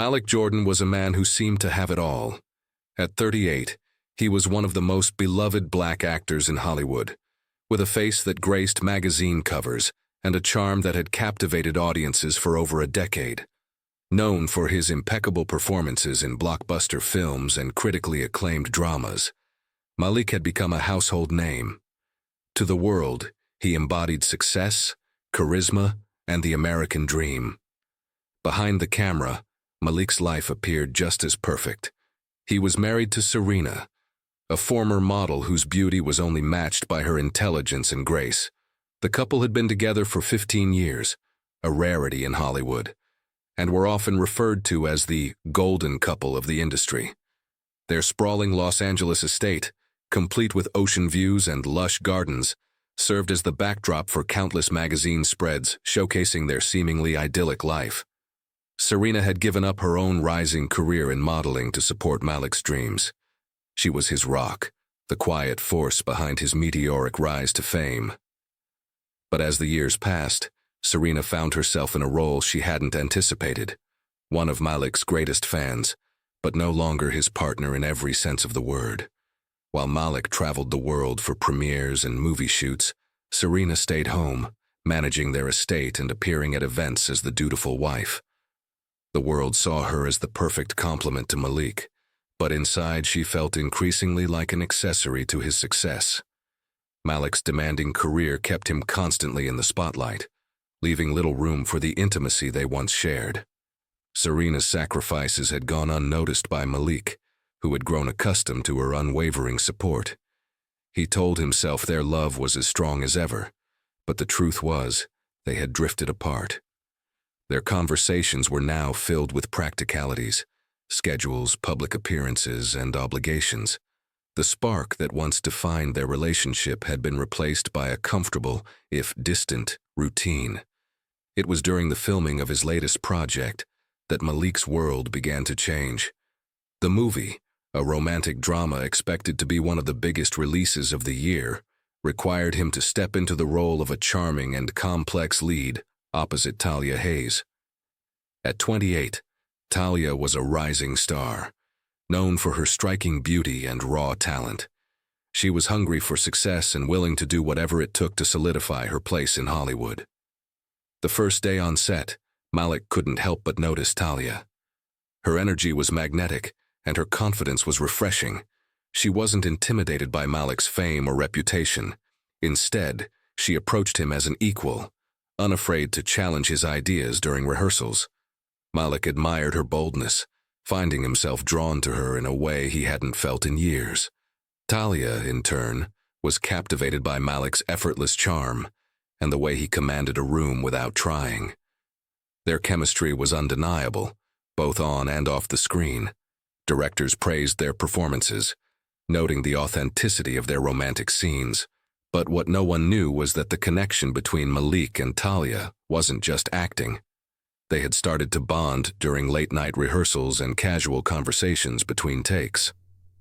Malik Jordan was a man who seemed to have it all. At 38, he was one of the most beloved black actors in Hollywood, with a face that graced magazine covers and a charm that had captivated audiences for over a decade. Known for his impeccable performances in blockbuster films and critically acclaimed dramas, Malik had become a household name. To the world, he embodied success, charisma, and the American dream. Behind the camera, Malik's life appeared just as perfect. He was married to Serena, a former model whose beauty was only matched by her intelligence and grace. The couple had been together for 15 years, a rarity in Hollywood, and were often referred to as the golden couple of the industry. Their sprawling Los Angeles estate, complete with ocean views and lush gardens, served as the backdrop for countless magazine spreads showcasing their seemingly idyllic life. Serena had given up her own rising career in modeling to support Malik's dreams. She was his rock, the quiet force behind his meteoric rise to fame. But as the years passed, Serena found herself in a role she hadn't anticipated, one of Malik's greatest fans, but no longer his partner in every sense of the word. While Malik traveled the world for premieres and movie shoots, Serena stayed home, managing their estate and appearing at events as the dutiful wife. The world saw her as the perfect complement to Malik, but inside she felt increasingly like an accessory to his success. Malik's demanding career kept him constantly in the spotlight, leaving little room for the intimacy they once shared. Serena's sacrifices had gone unnoticed by Malik, who had grown accustomed to her unwavering support. He told himself their love was as strong as ever, but the truth was, they had drifted apart. Their conversations were now filled with practicalities, schedules, public appearances, and obligations. The spark that once defined their relationship had been replaced by a comfortable, if distant, routine. It was during the filming of his latest project that Malik's world began to change. The movie, a romantic drama expected to be one of the biggest releases of the year, required him to step into the role of a charming and complex lead opposite Talia Hayes. At 28, Talia was a rising star, known for her striking beauty and raw talent. She was hungry for success and willing to do whatever it took to solidify her place in Hollywood. The first day on set, Malik couldn't help but notice Talia. Her energy was magnetic, and her confidence was refreshing. She wasn't intimidated by Malik's fame or reputation. Instead, she approached him as an equal, unafraid to challenge his ideas during rehearsals. Malik admired her boldness, finding himself drawn to her in a way he hadn't felt in years. Talia, in turn, was captivated by Malik's effortless charm and the way he commanded a room without trying. Their chemistry was undeniable, both on and off the screen. Directors praised their performances, noting the authenticity of their romantic scenes. But what no one knew was that the connection between Malik and Talia wasn't just acting. They had started to bond during late-night rehearsals and casual conversations between takes.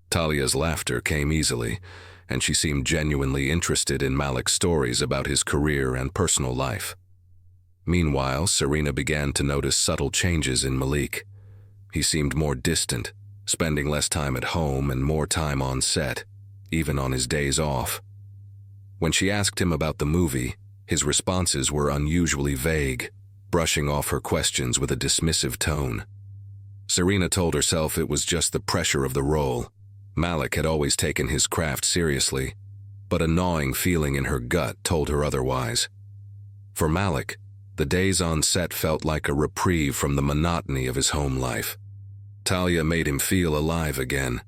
Talia's laughter came easily, and she seemed genuinely interested in Malik's stories about his career and personal life. Meanwhile, Serena began to notice subtle changes in Malik. He seemed more distant, spending less time at home and more time on set, even on his days off. When she asked him about the movie, his responses were unusually vague, brushing off her questions with a dismissive tone. Serena told herself it was just the pressure of the role. Malik had always taken his craft seriously, but a gnawing feeling in her gut told her otherwise. For Malik, the days on set felt like a reprieve from the monotony of his home life. Talia made him feel alive again,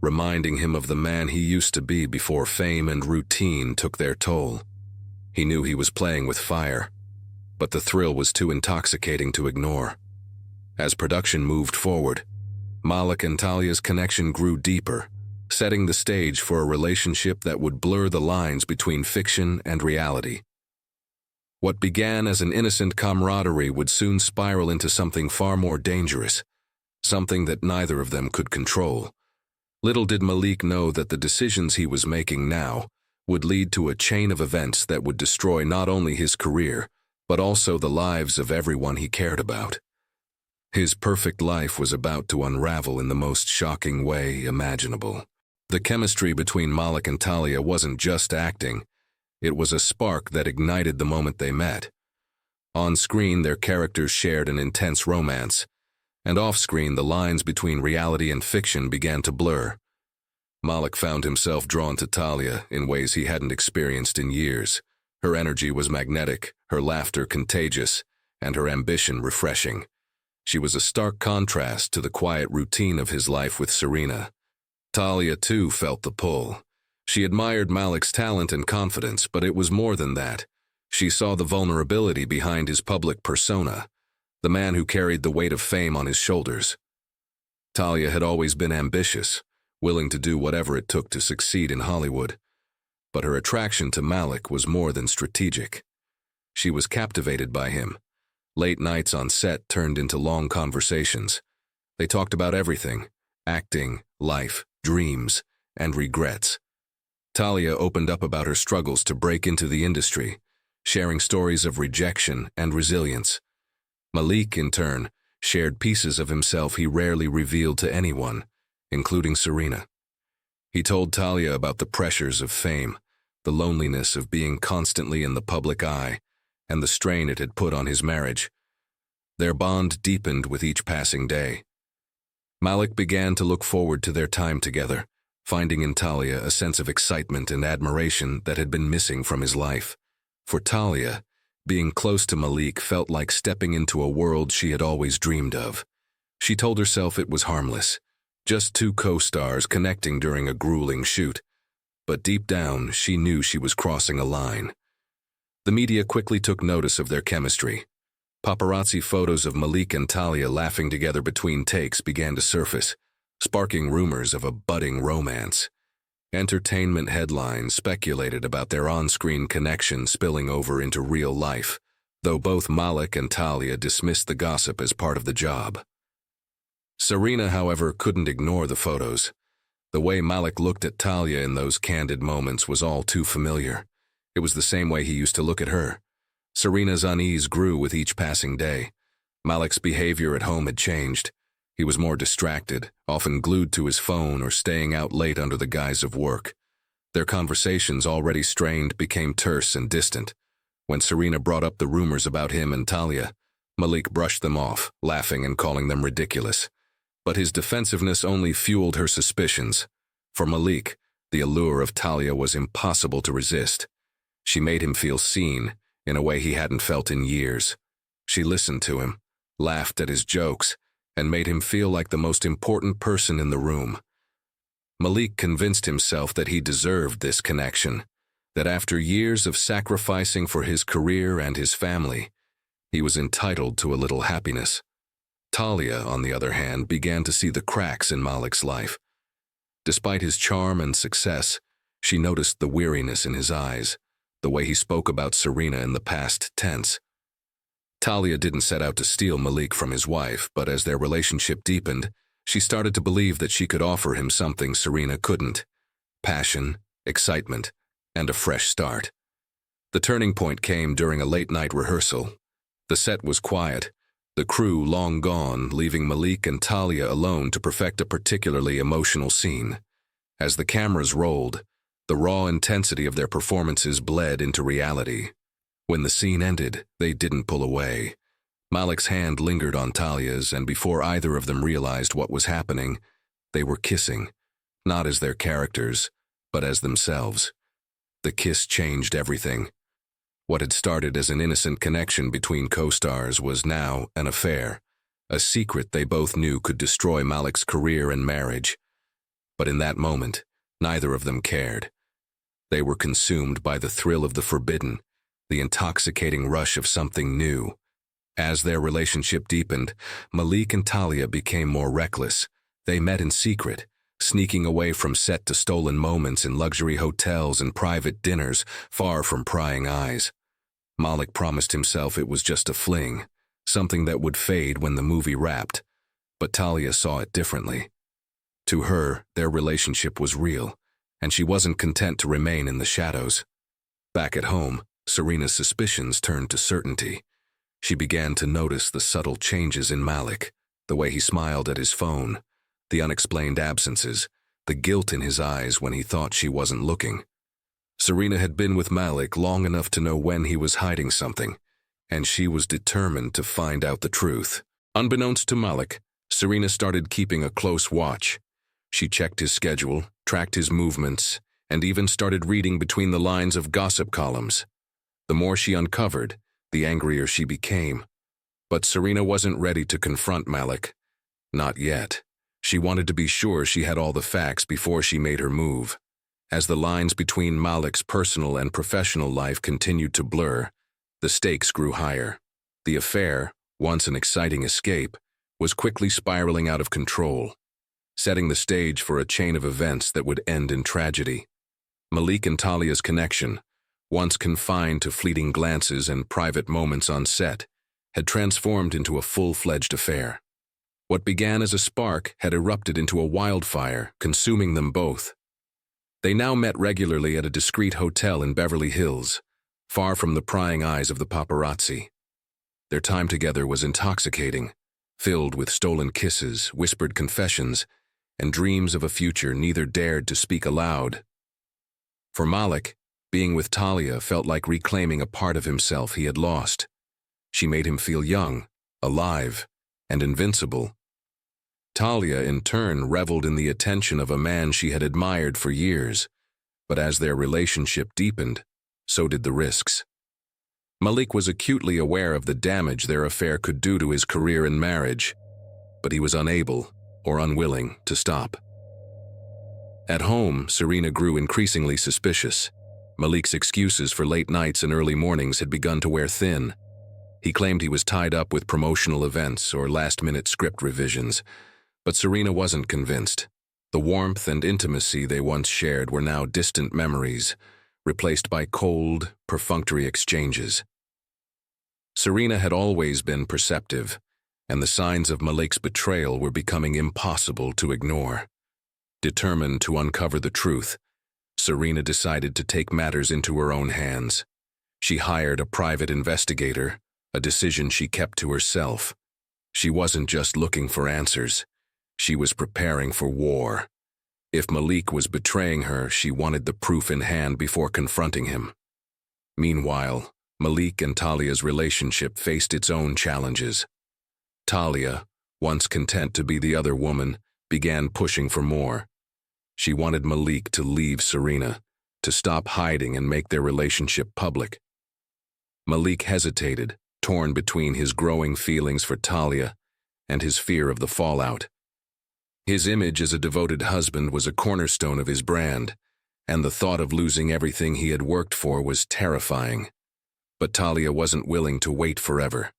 reminding him of the man he used to be before fame and routine took their toll. He knew he was playing with fire, but the thrill was too intoxicating to ignore. As production moved forward, Malik and Talia's connection grew deeper, setting the stage for a relationship that would blur the lines between fiction and reality. What began as an innocent camaraderie would soon spiral into something far more dangerous, something that neither of them could control. Little did Malik know that the decisions he was making now would lead to a chain of events that would destroy not only his career, but also the lives of everyone he cared about. His perfect life was about to unravel in the most shocking way imaginable. The chemistry between Malik and Talia wasn't just acting, it was a spark that ignited the moment they met. On screen, their characters shared an intense romance, and off-screen, the lines between reality and fiction began to blur. Malik found himself drawn to Talia in ways he hadn't experienced in years. Her energy was magnetic, her laughter contagious, and her ambition refreshing. She was a stark contrast to the quiet routine of his life with Serena. Talia, too, felt the pull. She admired Malik's talent and confidence, but it was more than that. She saw the vulnerability behind his public persona, the man who carried the weight of fame on his shoulders. Talia had always been ambitious, willing to do whatever it took to succeed in Hollywood. But her attraction to Malik was more than strategic. She was captivated by him. Late nights on set turned into long conversations. They talked about everything: acting, life, dreams, and regrets. Talia opened up about her struggles to break into the industry, sharing stories of rejection and resilience. Malik, in turn, shared pieces of himself he rarely revealed to anyone, including Serena. He told Talia about the pressures of fame, the loneliness of being constantly in the public eye, and the strain it had put on his marriage. Their bond deepened with each passing day. Malik began to look forward to their time together, finding in Talia a sense of excitement and admiration that had been missing from his life. For Talia, being close to Malik felt like stepping into a world she had always dreamed of. She told herself it was harmless, just two co-stars connecting during a grueling shoot. But deep down, she knew she was crossing a line. The media quickly took notice of their chemistry. Paparazzi photos of Malik and Talia laughing together between takes began to surface, sparking rumors of a budding romance. Entertainment headlines speculated about their on-screen connection spilling over into real life, though both Malik and Talia dismissed the gossip as part of the job. Serena, however, couldn't ignore the photos. The way Malik looked at Talia in those candid moments was all too familiar. It was the same way he used to look at her. Serena's unease grew with each passing day. Malik's behavior at home had changed. He was more distracted, often glued to his phone or staying out late under the guise of work. Their conversations, already strained, became terse and distant. When Serena brought up the rumors about him and Talia, Malik brushed them off, laughing and calling them ridiculous. But his defensiveness only fueled her suspicions. For Malik, the allure of Talia was impossible to resist. She made him feel seen, in a way he hadn't felt in years. She listened to him, laughed at his jokes, and made him feel like the most important person in the room. Malik convinced himself that he deserved this connection, that after years of sacrificing for his career and his family, he was entitled to a little happiness. Talia, on the other hand, began to see the cracks in Malik's life. Despite his charm and success, she noticed the weariness in his eyes, the way he spoke about Serena in the past tense. Talia didn't set out to steal Malik from his wife, but as their relationship deepened, she started to believe that she could offer him something Serena couldn't: passion, excitement, and a fresh start. The turning point came during a late-night rehearsal. The set was quiet, the crew long gone, leaving Malik and Talia alone to perfect a particularly emotional scene. As the cameras rolled, the raw intensity of their performances bled into reality. When the scene ended, they didn't pull away. Malik's hand lingered on Talia's, and before either of them realized what was happening, they were kissing, not as their characters, but as themselves. The kiss changed everything. What had started as an innocent connection between co-stars was now an affair, a secret they both knew could destroy Malik's career and marriage. But in that moment, neither of them cared. They were consumed by the thrill of the forbidden, the intoxicating rush of something new. As their relationship deepened, Malik and Talia became more reckless. They met in secret, sneaking away from set to stolen moments in luxury hotels and private dinners, far from prying eyes. Malik promised himself it was just a fling, something that would fade when the movie wrapped, but Talia saw it differently. To her, their relationship was real, and she wasn't content to remain in the shadows. Back at home, Serena's suspicions turned to certainty. She began to notice the subtle changes in Malik, The way he smiled at his phone, the unexplained absences, the guilt in his eyes when he thought she wasn't looking. Serena had been with Malik long enough to know when he was hiding something, and she was determined to find out the truth. Unbeknownst to Malik, Serena started keeping a close watch. She checked his schedule, tracked his movements, and even started reading between the lines of gossip columns. The more she uncovered, the angrier she became. But Serena wasn't ready to confront Malik. Not yet. She wanted to be sure she had all the facts before she made her move. As the lines between Malik's personal and professional life continued to blur, the stakes grew higher. The affair, once an exciting escape, was quickly spiraling out of control, setting the stage for a chain of events that would end in tragedy. Malik and Talia's connection, once confined to fleeting glances and private moments on set, had transformed into a full-fledged affair. What began as a spark had erupted into a wildfire, consuming them both. They now met regularly at a discreet hotel in Beverly Hills, far from the prying eyes of the paparazzi. Their time together was intoxicating, filled with stolen kisses, whispered confessions, and dreams of a future neither dared to speak aloud. For Malik, being with Talia felt like reclaiming a part of himself he had lost. She made him feel young, alive, and invincible. Talia, in turn, reveled in the attention of a man she had admired for years, but as their relationship deepened, so did the risks. Malik was acutely aware of the damage their affair could do to his career and marriage, but he was unable or unwilling to stop. At home, Serena grew increasingly suspicious. Malik's excuses for late nights and early mornings had begun to wear thin. He claimed he was tied up with promotional events or last-minute script revisions, but Serena wasn't convinced. The warmth and intimacy they once shared were now distant memories, replaced by cold, perfunctory exchanges. Serena had always been perceptive, and the signs of Malik's betrayal were becoming impossible to ignore. Determined to uncover the truth, Serena decided to take matters into her own hands. She hired a private investigator, a decision she kept to herself. She wasn't just looking for answers. She was preparing for war. If Malik was betraying her, she wanted the proof in hand before confronting him. Meanwhile, Malik and Talia's relationship faced its own challenges. Talia, once content to be the other woman, began pushing for more. She wanted Malik to leave Serena, to stop hiding and make their relationship public. Malik hesitated, torn between his growing feelings for Talia and his fear of the fallout. His image as a devoted husband was a cornerstone of his brand, and the thought of losing everything he had worked for was terrifying. But Talia wasn't willing to wait forever.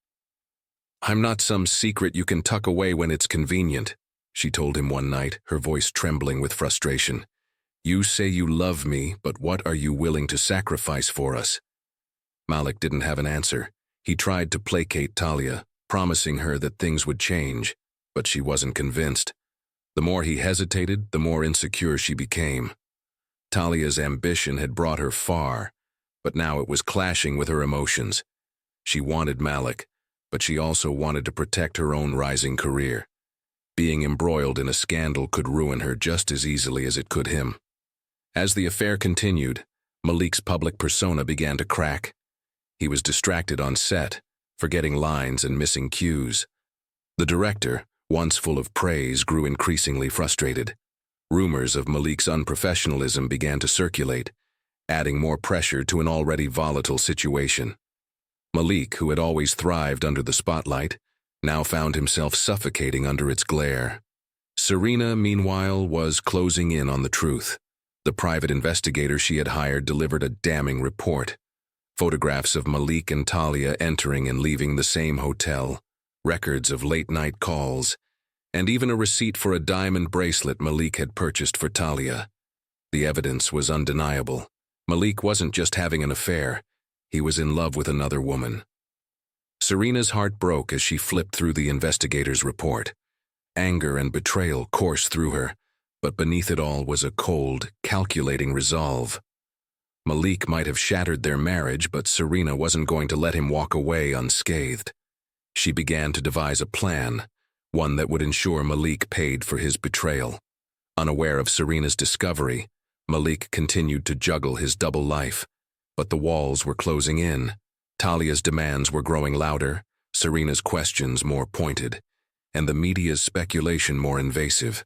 "I'm not some secret you can tuck away when it's convenient," she told him one night, her voice trembling with frustration. "You say you love me, but what are you willing to sacrifice for us?" Malik didn't have an answer. He tried to placate Talia, promising her that things would change, but she wasn't convinced. The more he hesitated, the more insecure she became. Talia's ambition had brought her far, but now it was clashing with her emotions. She wanted Malik, but she also wanted to protect her own rising career. Being embroiled in a scandal could ruin her just as easily as it could him. As the affair continued, Malik's public persona began to crack. He was distracted on set, forgetting lines and missing cues. The director, once full of praise, grew increasingly frustrated. Rumors of Malik's unprofessionalism began to circulate, adding more pressure to an already volatile situation. Malik, who had always thrived under the spotlight, now found himself suffocating under its glare. Serena, meanwhile, was closing in on the truth. The private investigator she had hired delivered a damning report. Photographs of Malik and Talia entering and leaving the same hotel, records of late-night calls, and even a receipt for a diamond bracelet Malik had purchased for Talia. The evidence was undeniable. Malik wasn't just having an affair, he was in love with another woman. Serena's heart broke as she flipped through the investigator's report. Anger and betrayal coursed through her, but beneath it all was a cold, calculating resolve. Malik might have shattered their marriage, but Serena wasn't going to let him walk away unscathed. She began to devise a plan, one that would ensure Malik paid for his betrayal. Unaware of Serena's discovery, Malik continued to juggle his double life, but the walls were closing in. Talia's demands were growing louder, Serena's questions more pointed, and the media's speculation more invasive.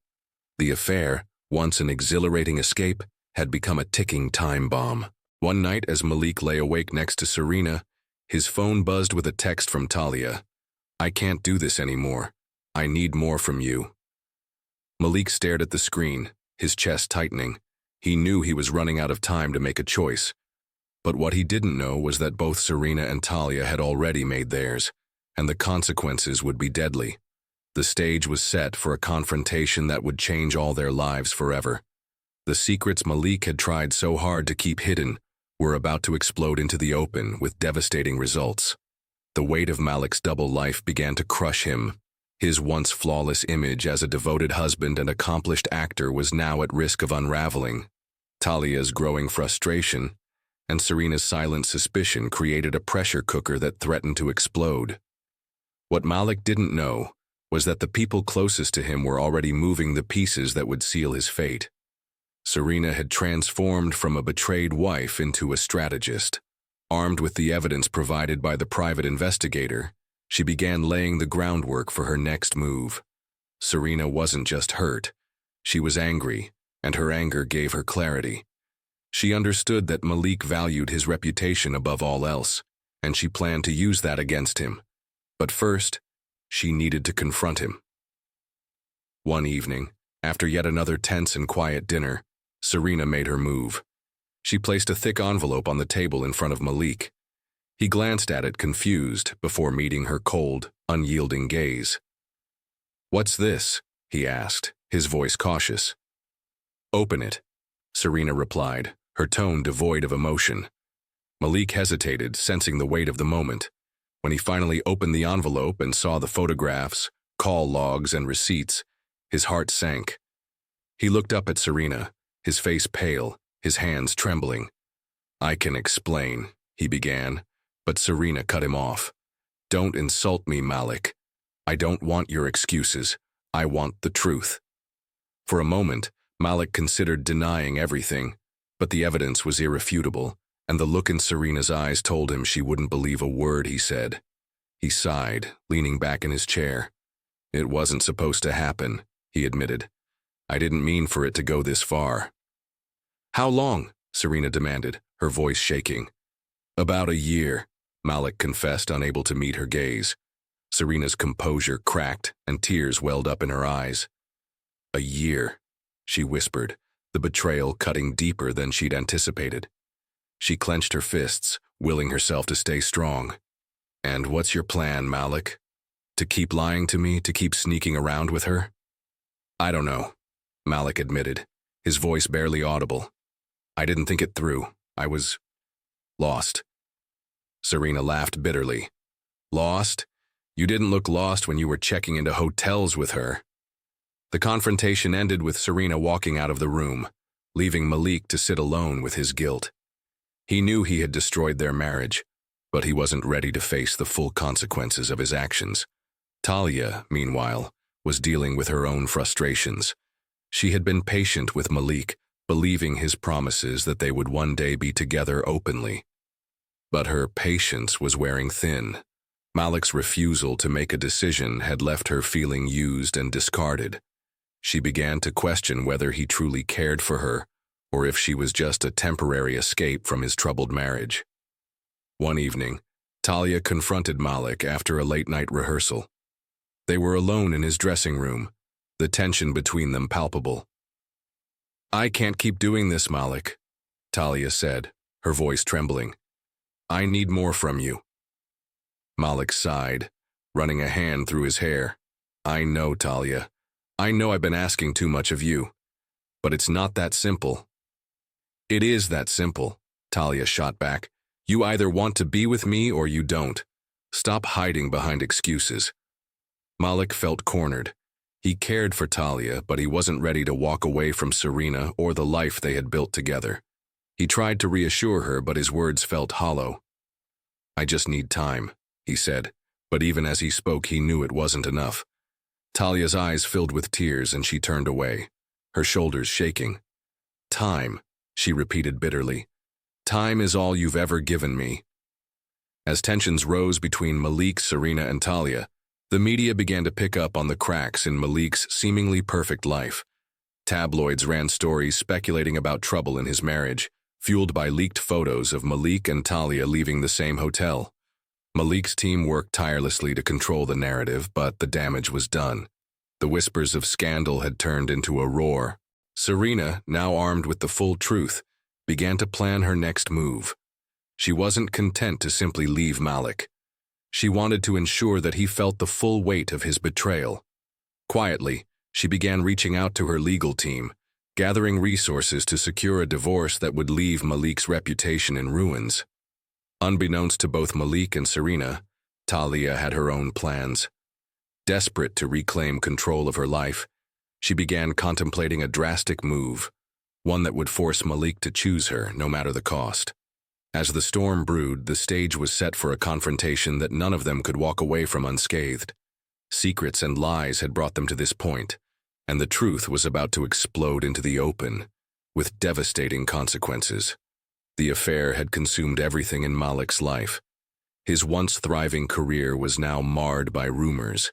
The affair, once an exhilarating escape, had become a ticking time bomb. One night, as Malik lay awake next to Serena, his phone buzzed with a text from Talia. "I can't do this anymore. I need more from you." Malik stared at the screen, his chest tightening. He knew he was running out of time to make a choice. But what he didn't know was that both Serena and Talia had already made theirs, and the consequences would be deadly. The stage was set for a confrontation that would change all their lives forever. The secrets Malik had tried so hard to keep hidden were about to explode into the open with devastating results. The weight of Malik's double life began to crush him. His once flawless image as a devoted husband and accomplished actor was now at risk of unraveling. Talia's growing frustration and Serena's silent suspicion created a pressure cooker that threatened to explode. What Malik didn't know was that the people closest to him were already moving the pieces that would seal his fate. Serena had transformed from a betrayed wife into a strategist. Armed with the evidence provided by the private investigator, she began laying the groundwork for her next move. Serena wasn't just hurt, she was angry, and her anger gave her clarity. She understood that Malik valued his reputation above all else, and she planned to use that against him. But first, she needed to confront him. One evening, after yet another tense and quiet dinner, Serena made her move. She placed a thick envelope on the table in front of Malik. He glanced at it confused before meeting her cold, unyielding gaze. "What's this?" he asked, his voice cautious. "Open it," Serena replied, her tone devoid of emotion. Malik hesitated, sensing the weight of the moment. When he finally opened the envelope and saw the photographs, call logs, and receipts, his heart sank. He looked up at Serena, his face pale, his hands trembling. "I can explain," he began, but Serena cut him off. "Don't insult me, Malik. I don't want your excuses. I want the truth." For a moment, Malik considered denying everything, but the evidence was irrefutable, and the look in Serena's eyes told him she wouldn't believe a word he said. He sighed, leaning back in his chair. "It wasn't supposed to happen," he admitted. "I didn't mean for it to go this far." "How long?" Serena demanded, her voice shaking. "About a year," Malik confessed, unable to meet her gaze. Serena's composure cracked, and tears welled up in her eyes. "A year," she whispered, the betrayal cutting deeper than she'd anticipated. She clenched her fists, willing herself to stay strong. "And what's your plan, Malik? To keep lying to me, to keep sneaking around with her?" "I don't know," Malik admitted, his voice barely audible. "I didn't think it through. I was lost." Serena laughed bitterly. "Lost? You didn't look lost when you were checking into hotels with her." The confrontation ended with Serena walking out of the room, leaving Malik to sit alone with his guilt. He knew he had destroyed their marriage, but he wasn't ready to face the full consequences of his actions. Talia, meanwhile, was dealing with her own frustrations. She had been patient with Malik, believing his promises that they would one day be together openly. But her patience was wearing thin. Malik's refusal to make a decision had left her feeling used and discarded. She began to question whether he truly cared for her, or if she was just a temporary escape from his troubled marriage. One evening, Talia confronted Malik after a late-night rehearsal. They were alone in his dressing room, the tension between them palpable. "I can't keep doing this, Malik," Talia said, her voice trembling. "I need more from you." Malik sighed, running a hand through his hair. "I know, Talia. I know I've been asking too much of you. But it's not that simple." "It is that simple," Talia shot back. "You either want to be with me or you don't. Stop hiding behind excuses." Malik felt cornered. He cared for Talia, but he wasn't ready to walk away from Serena or the life they had built together. He tried to reassure her, but his words felt hollow. "I just need time," he said, but even as he spoke, he knew it wasn't enough. Talia's eyes filled with tears and she turned away, her shoulders shaking. Time, she repeated bitterly. Time is all you've ever given me. As tensions rose between Malik, Serena, and Talia, the media began to pick up on the cracks in Malik's seemingly perfect life. Tabloids ran stories speculating about trouble in his marriage, fueled by leaked photos of Malik and Talia leaving the same hotel. Malik's team worked tirelessly to control the narrative, but the damage was done. The whispers of scandal had turned into a roar. Serena, now armed with the full truth, began to plan her next move. She wasn't content to simply leave Malik. She wanted to ensure that he felt the full weight of his betrayal. Quietly, she began reaching out to her legal team, gathering resources to secure a divorce that would leave Malik's reputation in ruins. Unbeknownst to both Malik and Serena, Talia had her own plans. Desperate to reclaim control of her life, she began contemplating a drastic move, one that would force Malik to choose her, no matter the cost. As the storm brewed, the stage was set for a confrontation that none of them could walk away from unscathed. Secrets and lies had brought them to this point, and the truth was about to explode into the open, with devastating consequences. The affair had consumed everything in Malik's life. His once thriving career was now marred by rumors.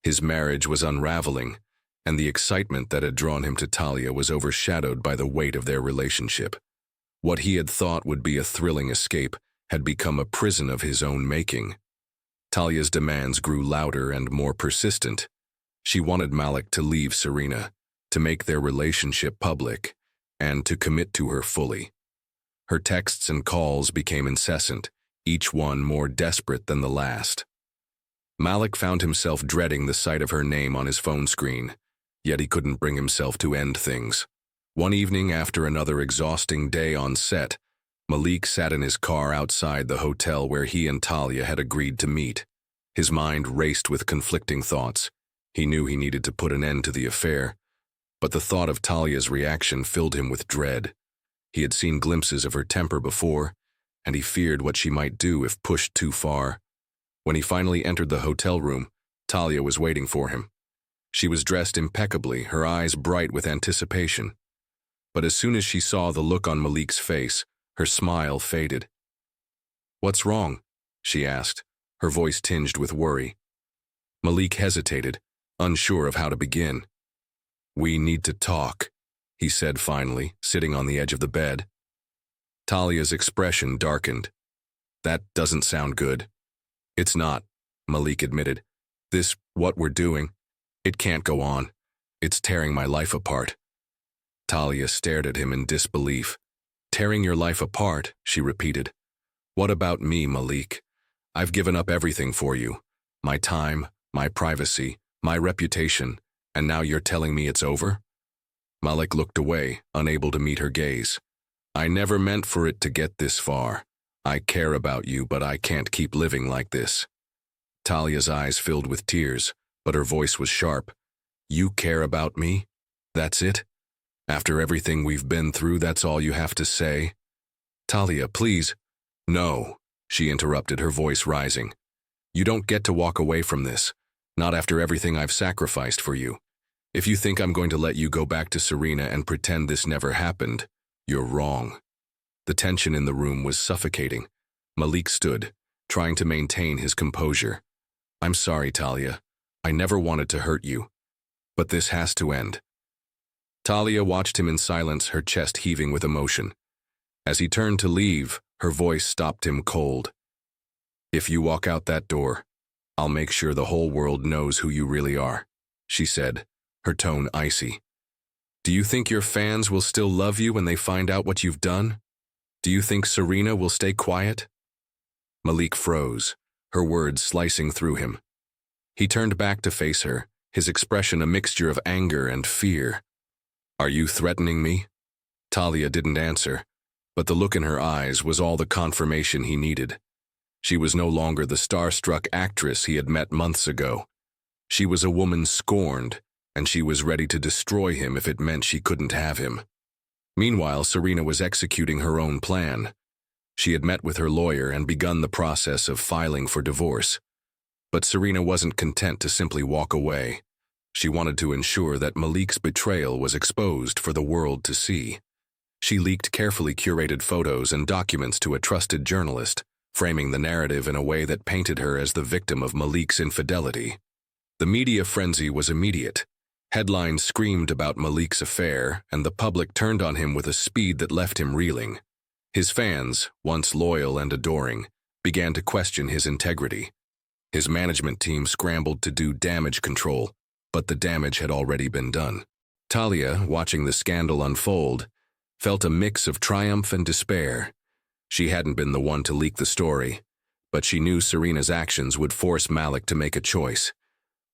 His marriage was unraveling, and the excitement that had drawn him to Talia was overshadowed by the weight of their relationship. What he had thought would be a thrilling escape had become a prison of his own making. Talia's demands grew louder and more persistent. She wanted Malik to leave Serena, to make their relationship public, and to commit to her fully. Her texts and calls became incessant, each one more desperate than the last. Malik found himself dreading the sight of her name on his phone screen, yet he couldn't bring himself to end things. One evening, after another exhausting day on set, Malik sat in his car outside the hotel where he and Talia had agreed to meet. His mind raced with conflicting thoughts. He knew he needed to put an end to the affair, but the thought of Talia's reaction filled him with dread. He had seen glimpses of her temper before, and he feared what she might do if pushed too far. When he finally entered the hotel room, Talia was waiting for him. She was dressed impeccably, her eyes bright with anticipation. But as soon as she saw the look on Malik's face, her smile faded. "What's wrong?" she asked, her voice tinged with worry. Malik hesitated, unsure of how to begin. "We need to talk," he said finally, sitting on the edge of the bed. Talia's expression darkened. "That doesn't sound good." "It's not," Malik admitted. What we're doing, it can't go on. It's tearing my life apart." Talia stared at him in disbelief. "Tearing your life apart," she repeated. "What about me, Malik? I've given up everything for you. My time, my privacy, my reputation, and now you're telling me it's over?" Malik looked away, unable to meet her gaze. "I never meant for it to get this far. I care about you, but I can't keep living like this." Talia's eyes filled with tears, but her voice was sharp. "You care about me? That's it? After everything we've been through, that's all you have to say?" "Talia, please." "No," she interrupted, her voice rising. "You don't get to walk away from this, not after everything I've sacrificed for you. If you think I'm going to let you go back to Serena and pretend this never happened, you're wrong." The tension in the room was suffocating. Malik stood, trying to maintain his composure. "I'm sorry, Talia. I never wanted to hurt you. But this has to end." Talia watched him in silence, her chest heaving with emotion. As he turned to leave, her voice stopped him cold. "If you walk out that door, I'll make sure the whole world knows who you really are," she said, her tone icy. "Do you think your fans will still love you when they find out what you've done? Do you think Serena will stay quiet?" Malik froze, her words slicing through him. He turned back to face her, his expression a mixture of anger and fear. "Are you threatening me?" Talia didn't answer, but the look in her eyes was all the confirmation he needed. She was no longer the starstruck actress he had met months ago. She was a woman scorned, and she was ready to destroy him if it meant she couldn't have him. Meanwhile, Serena was executing her own plan. She had met with her lawyer and begun the process of filing for divorce. But Serena wasn't content to simply walk away. She wanted to ensure that Malik's betrayal was exposed for the world to see. She leaked carefully curated photos and documents to a trusted journalist, framing the narrative in a way that painted her as the victim of Malik's infidelity. The media frenzy was immediate. Headlines screamed about Malik's affair, and the public turned on him with a speed that left him reeling. His fans, once loyal and adoring, began to question his integrity. His management team scrambled to do damage control, but the damage had already been done. Talia, watching the scandal unfold, felt a mix of triumph and despair. She hadn't been the one to leak the story, but she knew Serena's actions would force Malik to make a choice.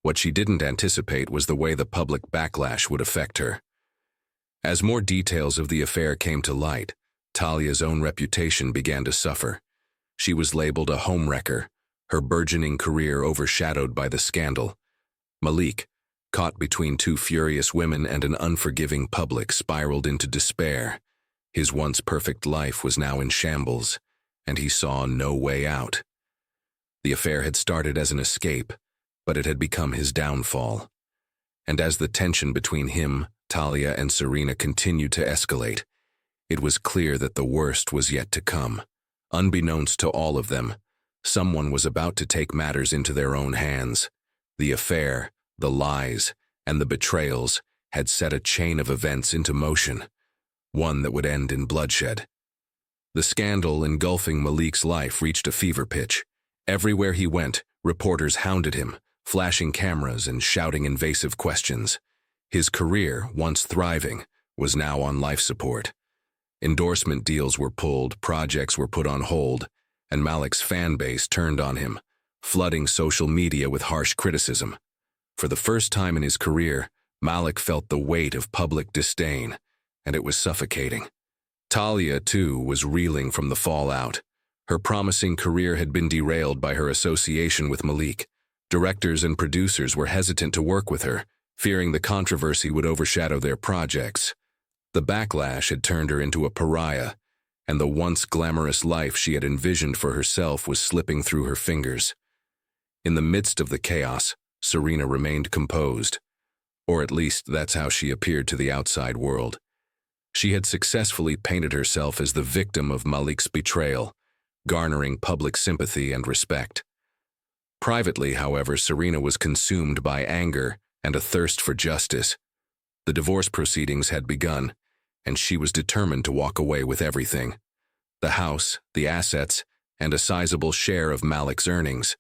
What she didn't anticipate was the way the public backlash would affect her. As more details of the affair came to light, Talia's own reputation began to suffer. She was labeled a homewrecker, her burgeoning career overshadowed by the scandal. Malik, caught between two furious women and an unforgiving public, spiraled into despair. His once perfect life was now in shambles, and he saw no way out. The affair had started as an escape, but it had become his downfall. And as the tension between him, Talia, and Serena continued to escalate, it was clear that the worst was yet to come. Unbeknownst to all of them, someone was about to take matters into their own hands. The affair, the lies, and the betrayals had set a chain of events into motion, one that would end in bloodshed. The scandal engulfing Malik's life reached a fever pitch. Everywhere he went, reporters hounded him, flashing cameras and shouting invasive questions. His career, once thriving, was now on life support. Endorsement deals were pulled, projects were put on hold, and Malik's fan base turned on him, flooding social media with harsh criticism. For the first time in his career, Malik felt the weight of public disdain, and it was suffocating. Talia, too, was reeling from the fallout. Her promising career had been derailed by her association with Malik. Directors and producers were hesitant to work with her, fearing the controversy would overshadow their projects. The backlash had turned her into a pariah, and the once glamorous life she had envisioned for herself was slipping through her fingers. In the midst of the chaos, Serena remained composed, or at least that's how she appeared to the outside world. She had successfully painted herself as the victim of Malik's betrayal, garnering public sympathy and respect. Privately, however, Serena was consumed by anger and a thirst for justice. The divorce proceedings had begun, and she was determined to walk away with everything: the house, the assets, and a sizable share of Malik's earnings.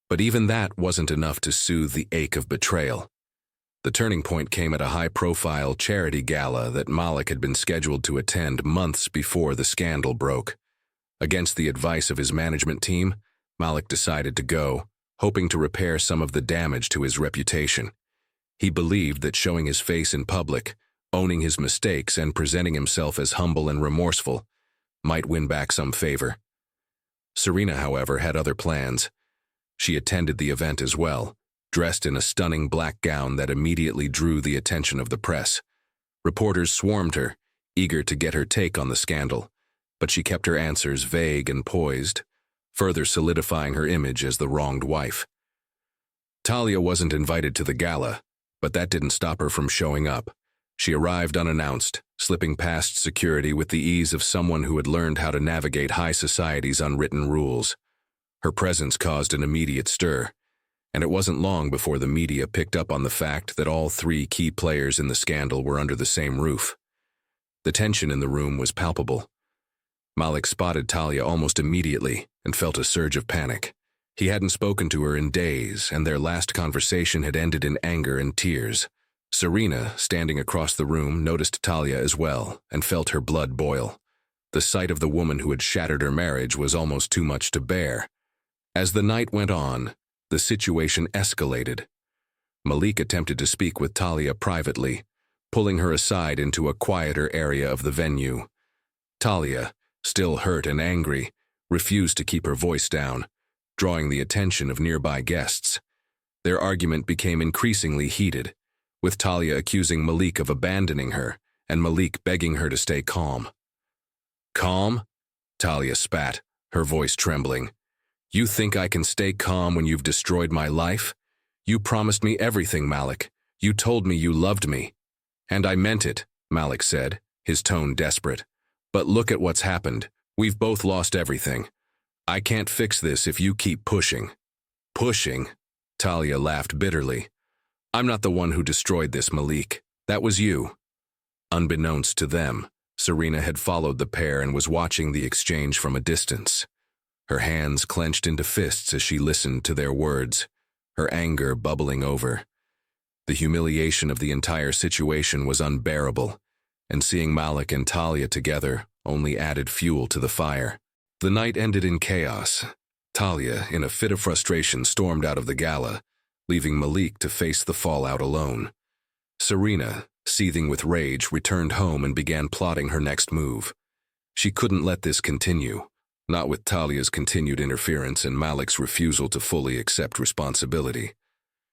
But even that wasn't enough to soothe the ache of betrayal. The turning point came at a high-profile charity gala that Malik had been scheduled to attend months before the scandal broke. Against the advice of his management team, Malik decided to go, hoping to repair some of the damage to his reputation. He believed that showing his face in public, owning his mistakes, and presenting himself as humble and remorseful might win back some favor. Serena, however, had other plans. She attended the event as well, dressed in a stunning black gown that immediately drew the attention of the press. Reporters swarmed her, eager to get her take on the scandal, but she kept her answers vague and poised, further solidifying her image as the wronged wife. Talia wasn't invited to the gala, but that didn't stop her from showing up. She arrived unannounced, slipping past security with the ease of someone who had learned how to navigate high society's unwritten rules. Her presence caused an immediate stir, and it wasn't long before the media picked up on the fact that all three key players in the scandal were under the same roof. The tension in the room was palpable. Malik spotted Talia almost immediately and felt a surge of panic. He hadn't spoken to her in days, and their last conversation had ended in anger and tears. Serena, standing across the room, noticed Talia as well and felt her blood boil. The sight of the woman who had shattered her marriage was almost too much to bear. As the night went on, the situation escalated. Malik attempted to speak with Talia privately, pulling her aside into a quieter area of the venue. Talia, still hurt and angry, refused to keep her voice down, drawing the attention of nearby guests. Their argument became increasingly heated, with Talia accusing Malik of abandoning her and Malik begging her to stay calm. "Calm?" Talia spat, her voice trembling. "You think I can stay calm when you've destroyed my life? "You promised me everything, Malik. You told me you loved me." "And I meant it," Malik said, his tone desperate. "But look at what's happened. We've both lost everything. I can't fix this if you keep pushing." "Pushing?" Talia laughed bitterly. "I'm not the one who destroyed this, Malik. That was you." Unbeknownst to them, Serena had followed the pair and was watching the exchange from a distance. Her hands clenched into fists as she listened to their words, her anger bubbling over. The humiliation of the entire situation was unbearable, and seeing Malik and Talia together only added fuel to the fire. The night ended in chaos. Talia, in a fit of frustration, stormed out of the gala, leaving Malik to face the fallout alone. Serena, seething with rage, returned home and began plotting her next move. She couldn't let this continue, not with Talia's continued interference and Malik's refusal to fully accept responsibility.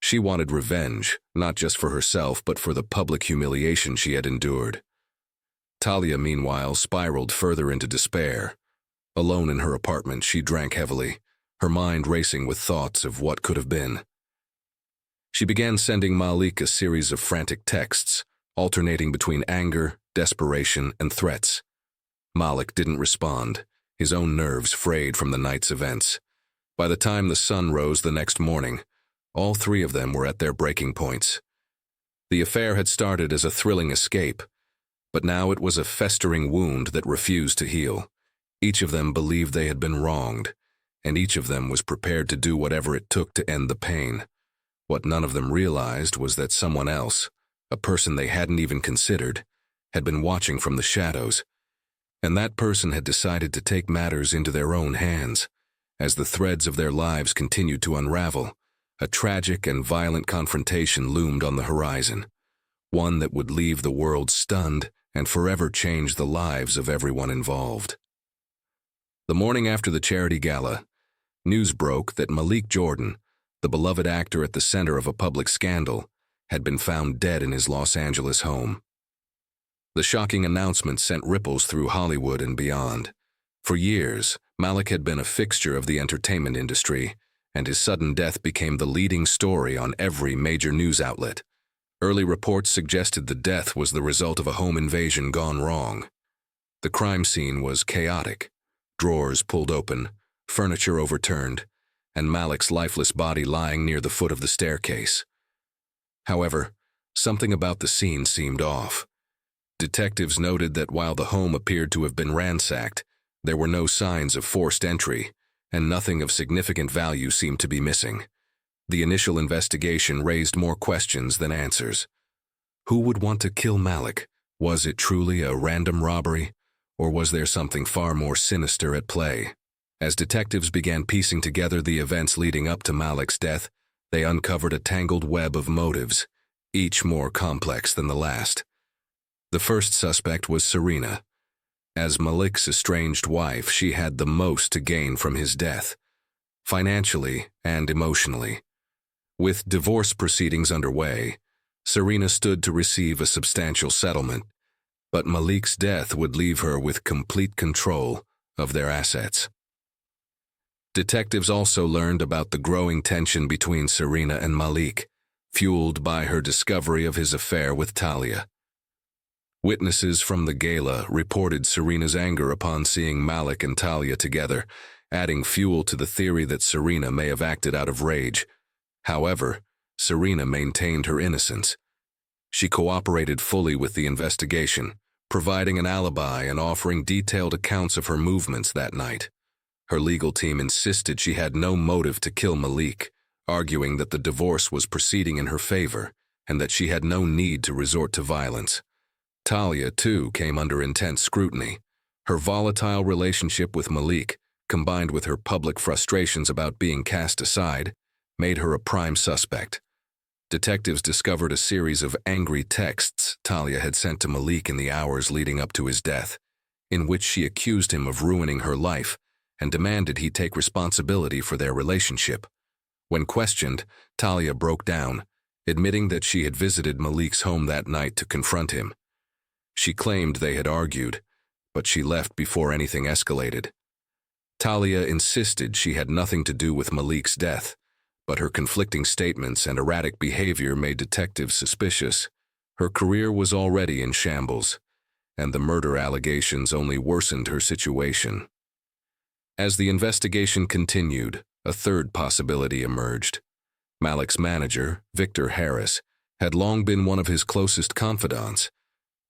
She wanted revenge, not just for herself but for the public humiliation she had endured. Talia, meanwhile, spiraled further into despair. Alone in her apartment, she drank heavily, her mind racing with thoughts of what could have been. She began sending Malik a series of frantic texts, alternating between anger, desperation, and threats. Malik didn't respond, his own nerves frayed from the night's events. By the time the sun rose the next morning, all three of them were at their breaking points. The affair had started as a thrilling escape, but now it was a festering wound that refused to heal. Each of them believed they had been wronged, and each of them was prepared to do whatever it took to end the pain. What none of them realized was that someone else, a person they hadn't even considered, had been watching from the shadows, and that person had decided to take matters into their own hands. As the threads of their lives continued to unravel, a tragic and violent confrontation loomed on the horizon, one that would leave the world stunned and forever change the lives of everyone involved. The morning after the charity gala, news broke that Malik Jordan, the beloved actor at the center of a public scandal, had been found dead in his Los Angeles home. The shocking announcement sent ripples through Hollywood and beyond. For years, Malik had been a fixture of the entertainment industry, and his sudden death became the leading story on every major news outlet. Early reports suggested the death was the result of a home invasion gone wrong. The crime scene was chaotic, drawers pulled open, furniture overturned, and Malik's lifeless body lying near the foot of the staircase. However, something about the scene seemed off. Detectives noted that while the home appeared to have been ransacked, there were no signs of forced entry, and nothing of significant value seemed to be missing. The initial investigation raised more questions than answers. Who would want to kill Malik? Was it truly a random robbery, or was there something far more sinister at play? As detectives began piecing together the events leading up to Malik's death, they uncovered a tangled web of motives, each more complex than the last. The first suspect was Serena. As Malik's estranged wife, she had the most to gain from his death, financially and emotionally. With divorce proceedings underway, Serena stood to receive a substantial settlement, but Malik's death would leave her with complete control of their assets. Detectives also learned about the growing tension between Serena and Malik, fueled by her discovery of his affair with Talia. Witnesses from the gala reported Serena's anger upon seeing Malik and Talia together, adding fuel to the theory that Serena may have acted out of rage. However, Serena maintained her innocence. She cooperated fully with the investigation, providing an alibi and offering detailed accounts of her movements that night. Her legal team insisted she had no motive to kill Malik, arguing that the divorce was proceeding in her favor and that she had no need to resort to violence. Talia, too, came under intense scrutiny. Her volatile relationship with Malik, combined with her public frustrations about being cast aside, made her a prime suspect. Detectives discovered a series of angry texts Talia had sent to Malik in the hours leading up to his death, in which she accused him of ruining her life and demanded he take responsibility for their relationship. When questioned, Talia broke down, admitting that she had visited Malik's home that night to confront him. She claimed they had argued, but she left before anything escalated. Talia insisted she had nothing to do with Malik's death, but her conflicting statements and erratic behavior made detectives suspicious. Her career was already in shambles, and the murder allegations only worsened her situation. As the investigation continued, a third possibility emerged. Malik's manager, Victor Harris, had long been one of his closest confidants,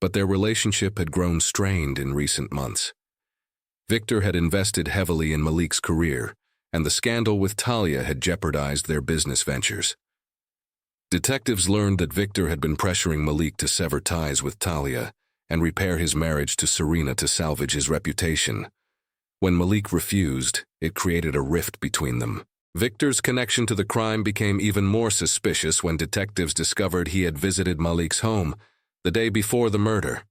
but their relationship had grown strained in recent months. Victor had invested heavily in Malik's career, and the scandal with Talia had jeopardized their business ventures. Detectives learned that Victor had been pressuring Malik to sever ties with Talia and repair his marriage to Serena to salvage his reputation. When Malik refused, it created a rift between them. Victor's connection to the crime became even more suspicious when detectives discovered he had visited Malik's home the day before the murder.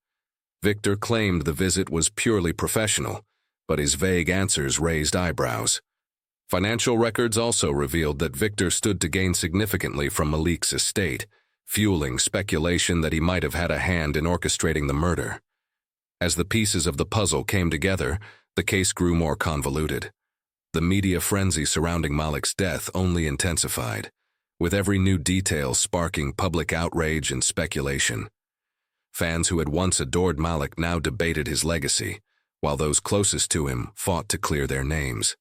Victor claimed the visit was purely professional, but his vague answers raised eyebrows. Financial records also revealed that Victor stood to gain significantly from Malik's estate, fueling speculation that he might have had a hand in orchestrating the murder. As the pieces of the puzzle came together, the case grew more convoluted. The media frenzy surrounding Malik's death only intensified, with every new detail sparking public outrage and speculation. Fans who had once adored Malik now debated his legacy, while those closest to him fought to clear their names.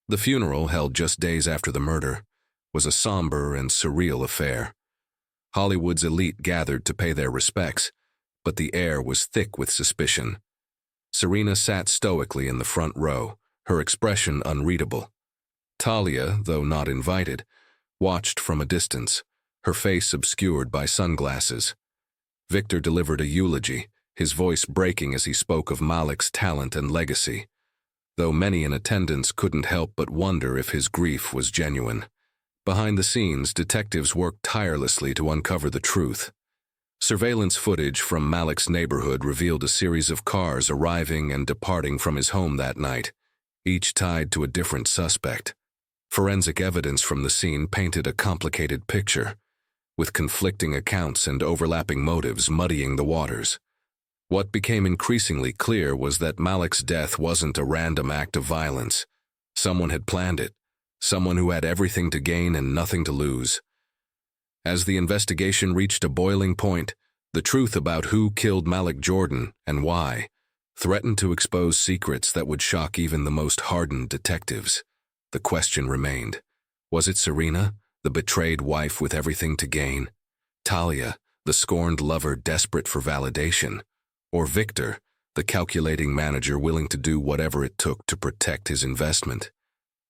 The funeral, held just days after the murder, was a somber and surreal affair. Hollywood's elite gathered to pay their respects, but the air was thick with suspicion. Serena sat stoically in the front row, her expression unreadable. Talia, though not invited, watched from a distance, her face obscured by sunglasses. Victor delivered a eulogy, his voice breaking as he spoke of Malik's talent and legacy, though many in attendance couldn't help but wonder if his grief was genuine. Behind the scenes, detectives worked tirelessly to uncover the truth. Surveillance footage from Malik's neighborhood revealed a series of cars arriving and departing from his home that night, each tied to a different suspect. Forensic evidence from the scene painted a complicated picture, with conflicting accounts and overlapping motives muddying the waters. What became increasingly clear was that Malik's death wasn't a random act of violence. Someone had planned it, someone who had everything to gain and nothing to lose. As the investigation reached a boiling point, the truth about who killed Malik Jordan and why threatened to expose secrets that would shock even the most hardened detectives. The question remained: was it Serena, the betrayed wife with everything to gain? Talia, the scorned lover desperate for validation? Or Victor, the calculating manager willing to do whatever it took to protect his investment?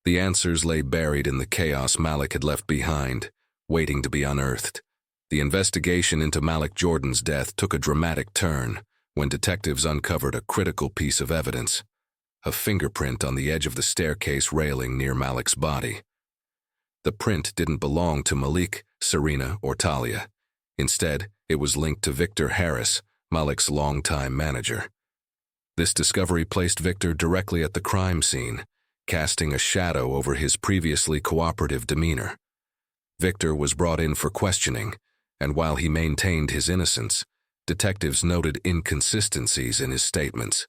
The answers lay buried in the chaos Malik had left behind, waiting to be unearthed. The investigation into Malik Jordan's death took a dramatic turn when detectives uncovered a critical piece of evidence: a fingerprint on the edge of the staircase railing near Malik's body. The print didn't belong to Malik, Serena, or Talia. Instead, it was linked to Victor Harris, Malik's longtime manager. This discovery placed Victor directly at the crime scene, casting a shadow over his previously cooperative demeanor. Victor was brought in for questioning, and while he maintained his innocence, detectives noted inconsistencies in his statements.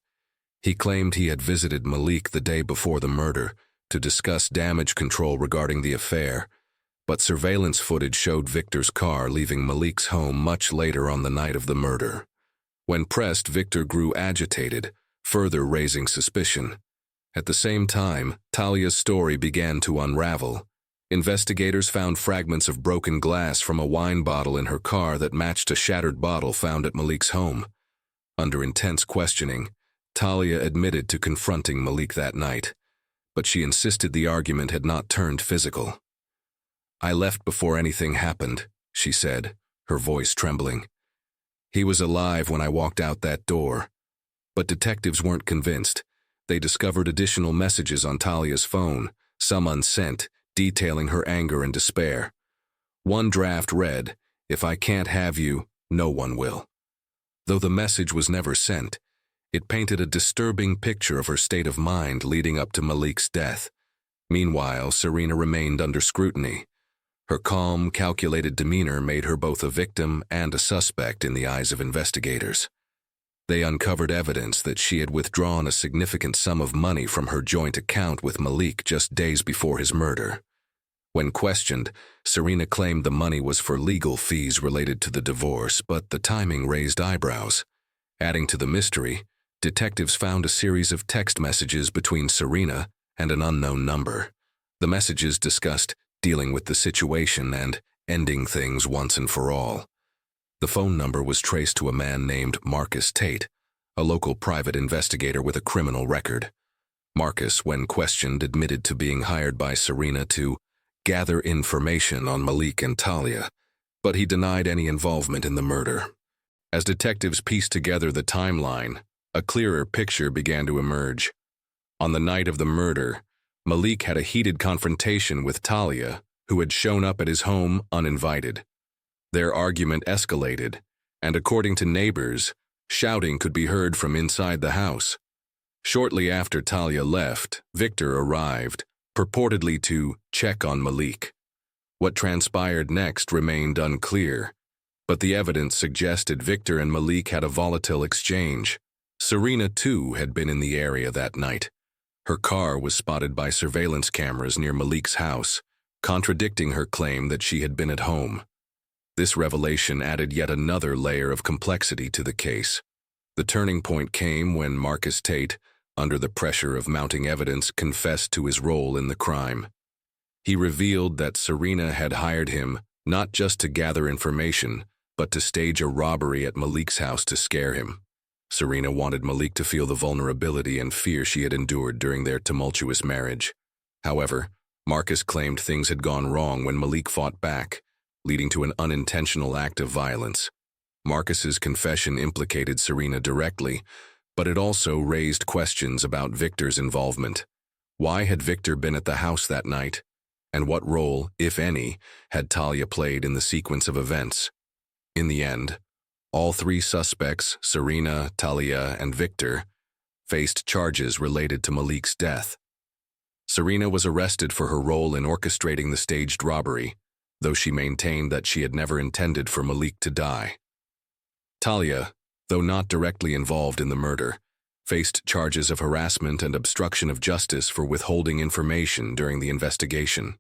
He claimed he had visited Malik the day before the murder to discuss damage control regarding the affair, but surveillance footage showed Victor's car leaving Malik's home much later on the night of the murder. When pressed, Victor grew agitated, further raising suspicion. At the same time, Talia's story began to unravel. Investigators found fragments of broken glass from a wine bottle in her car that matched a shattered bottle found at Malik's home. Under intense questioning, Talia admitted to confronting Malik that night, but she insisted the argument had not turned physical. "I left before anything happened," she said, her voice trembling. "He was alive when I walked out that door." But detectives weren't convinced. They discovered additional messages on Talia's phone, some unsent, detailing her anger and despair. One draft read, "If I can't have you, no one will." Though the message was never sent, it painted a disturbing picture of her state of mind leading up to Malik's death. Meanwhile, Serena remained under scrutiny. Her calm, calculated demeanor made her both a victim and a suspect in the eyes of investigators. They uncovered evidence that she had withdrawn a significant sum of money from her joint account with Malik just days before his murder. When questioned, Serena claimed the money was for legal fees related to the divorce, but the timing raised eyebrows. Adding to the mystery, detectives found a series of text messages between Serena and an unknown number. The messages discussed dealing with the situation and ending things once and for all. The phone number was traced to a man named Marcus Tate, a local private investigator with a criminal record. Marcus, when questioned, admitted to being hired by Serena to gather information on Malik and Talia, but he denied any involvement in the murder. As detectives pieced together the timeline, a clearer picture began to emerge. On the night of the murder, Malik had a heated confrontation with Talia, who had shown up at his home uninvited. Their argument escalated, and according to neighbors, shouting could be heard from inside the house. Shortly after Talia left, Victor arrived, purportedly to check on Malik. What transpired next remained unclear, but the evidence suggested Victor and Malik had a volatile exchange. Serena, too, had been in the area that night. Her car was spotted by surveillance cameras near Malik's house, contradicting her claim that she had been at home. This revelation added yet another layer of complexity to the case. The turning point came when Marcus Tate, under the pressure of mounting evidence, confessed to his role in the crime. He revealed that Serena had hired him not just to gather information, but to stage a robbery at Malik's house to scare him. Serena wanted Malik to feel the vulnerability and fear she had endured during their tumultuous marriage. However, Marcus claimed things had gone wrong when Malik fought back, leading to an unintentional act of violence. Marcus's confession implicated Serena directly, but it also raised questions about Victor's involvement. Why had Victor been at the house that night? And what role, if any, had Talia played in the sequence of events? In the end, all three suspects, Serena, Talia, and Victor, faced charges related to Malik's death. Serena was arrested for her role in orchestrating the staged robbery, though she maintained that she had never intended for Malik to die. Talia, though not directly involved in the murder, faced charges of harassment and obstruction of justice for withholding information during the investigation.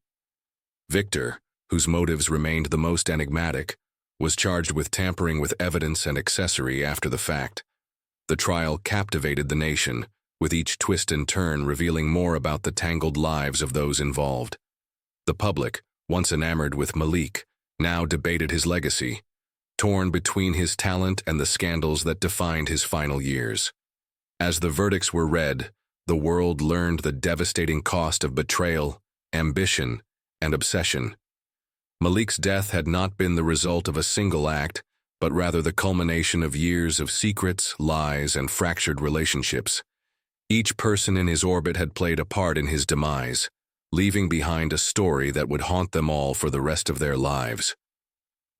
Victor, whose motives remained the most enigmatic, was charged with tampering with evidence and accessory after the fact. The trial captivated the nation, with each twist and turn revealing more about the tangled lives of those involved. The public, once enamored with Malik, now debated his legacy, torn between his talent and the scandals that defined his final years. As the verdicts were read, the world learned the devastating cost of betrayal, ambition, and obsession. Malik's death had not been the result of a single act, but rather the culmination of years of secrets, lies, and fractured relationships. Each person in his orbit had played a part in his demise, leaving behind a story that would haunt them all for the rest of their lives.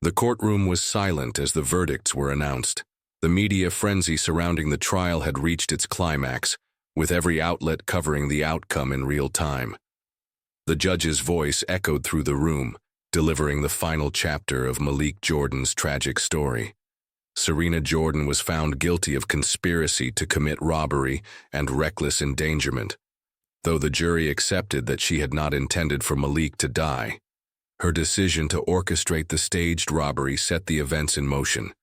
The courtroom was silent as the verdicts were announced. The media frenzy surrounding the trial had reached its climax, with every outlet covering the outcome in real time. The judge's voice echoed through the room, delivering the final chapter of Malik Jordan's tragic story. Serena Jordan was found guilty of conspiracy to commit robbery and reckless endangerment. Though the jury accepted that she had not intended for Malik to die, her decision to orchestrate the staged robbery set the events in motion.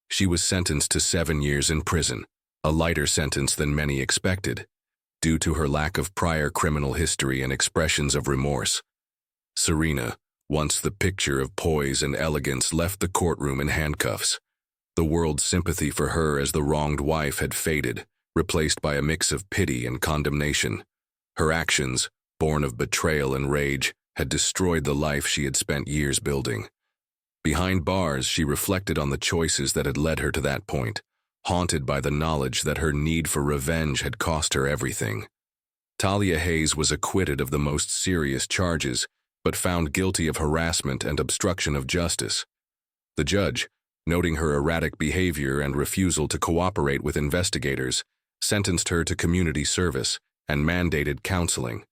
She was sentenced to 7 years in prison, a lighter sentence than many expected, due to her lack of prior criminal history and expressions of remorse. Serena, once the picture of poise and elegance, left the courtroom in handcuffs. The world's sympathy for her as the wronged wife had faded, replaced by a mix of pity and condemnation. Her actions, born of betrayal and rage, had destroyed the life she had spent years building. Behind bars, she reflected on the choices that had led her to that point, haunted by the knowledge that her need for revenge had cost her everything. Talia Hayes was acquitted of the most serious charges, but found guilty of harassment and obstruction of justice. The judge, noting her erratic behavior and refusal to cooperate with investigators, sentenced her to community service and mandated counseling.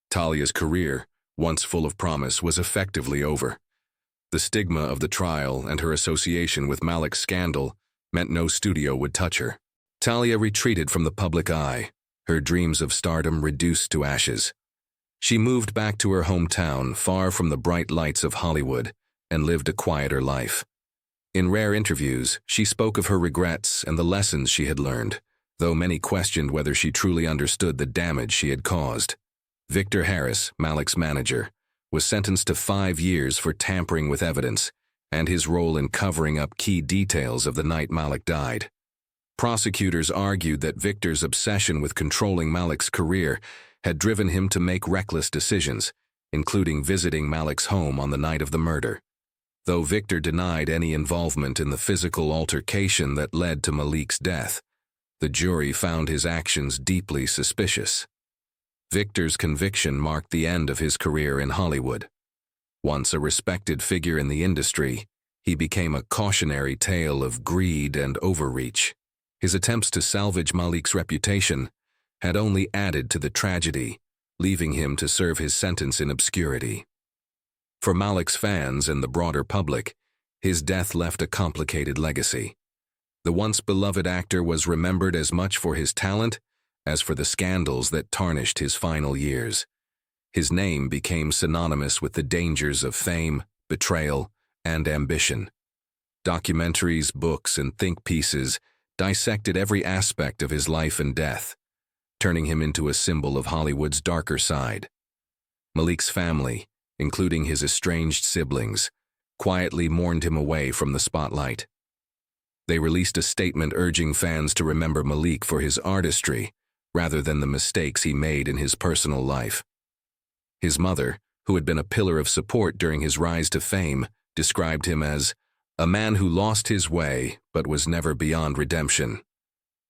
Talia's career, once full of promise, was effectively over. The stigma of the trial and her association with Malik's scandal meant no studio would touch her. Talia retreated from the public eye, her dreams of stardom reduced to ashes. She moved back to her hometown, far from the bright lights of Hollywood, and lived a quieter life. In rare interviews, she spoke of her regrets and the lessons she had learned, though many questioned whether she truly understood the damage she had caused. Victor Harris, Malik's manager, was sentenced to 5 years for tampering with evidence and his role in covering up key details of the night Malik died. Prosecutors argued that Victor's obsession with controlling Malik's career had driven him to make reckless decisions, including visiting Malik's home on the night of the murder. Though Victor denied any involvement in the physical altercation that led to Malik's death, the jury found his actions deeply suspicious. Victor's conviction marked the end of his career in Hollywood. Once a respected figure in the industry, he became a cautionary tale of greed and overreach. His attempts to salvage Malik's reputation had only added to the tragedy, leaving him to serve his sentence in obscurity. For Malik's fans and the broader public, his death left a complicated legacy. The once beloved actor was remembered as much for his talent as for the scandals that tarnished his final years. His name became synonymous with the dangers of fame, betrayal, and ambition. Documentaries, books, and think pieces dissected every aspect of his life and death, turning him into a symbol of Hollywood's darker side. Malik's family, including his estranged siblings, quietly mourned him away from the spotlight. They released a statement urging fans to remember Malik for his artistry rather than the mistakes he made in his personal life. His mother, who had been a pillar of support during his rise to fame, described him as a man who lost his way but was never beyond redemption.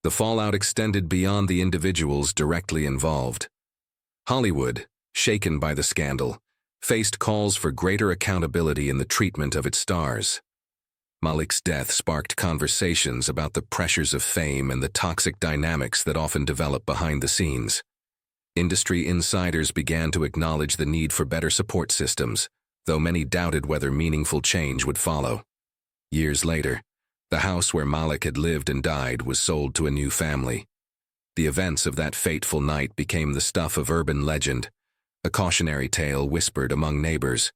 The fallout extended beyond the individuals directly involved. Hollywood, shaken by the scandal, faced calls for greater accountability in the treatment of its stars. Malik's death sparked conversations about the pressures of fame and the toxic dynamics that often develop behind the scenes. Industry insiders began to acknowledge the need for better support systems, though many doubted whether meaningful change would follow. Years later, the house where Malik had lived and died was sold to a new family. The events of that fateful night became the stuff of urban legend, a cautionary tale whispered among neighbors.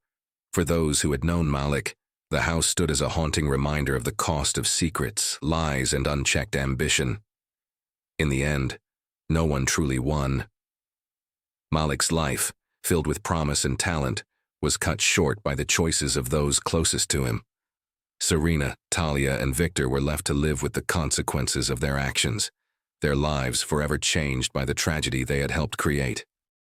For those who had known Malik, the house stood as a haunting reminder of the cost of secrets, lies, and unchecked ambition. In the end, no one truly won. Malik's life, filled with promise and talent, was cut short by the choices of those closest to him. Serena, Talia, and Victor were left to live with the consequences of their actions, their lives forever changed by the tragedy they had helped create.